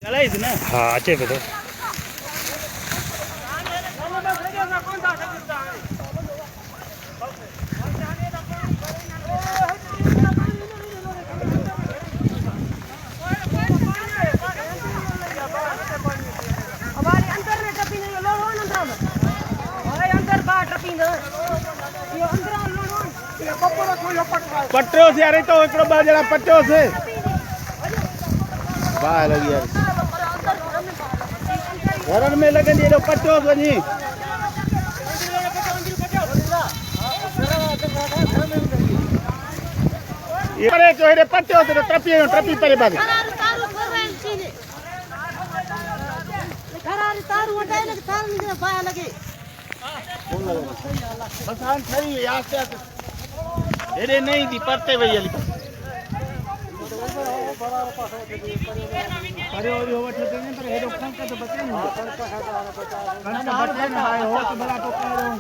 allies ना हाँ अचे पे तो पट्टो से अरे तो एकड़ो बा जरा पट्टो से बाहर लगी यार घरन में लगन ये पट्टो वनी ये अरे तो हेरे पट्टो से ट्रपी परे बागे बसान खरी आस्ते आस्ते हेरे नहीं दी परते वही अली अरे और हो वठे ने पर हेरो खंका तो बचे नहीं खंका बचे ना हो तो बड़ा तो कह रहा हूं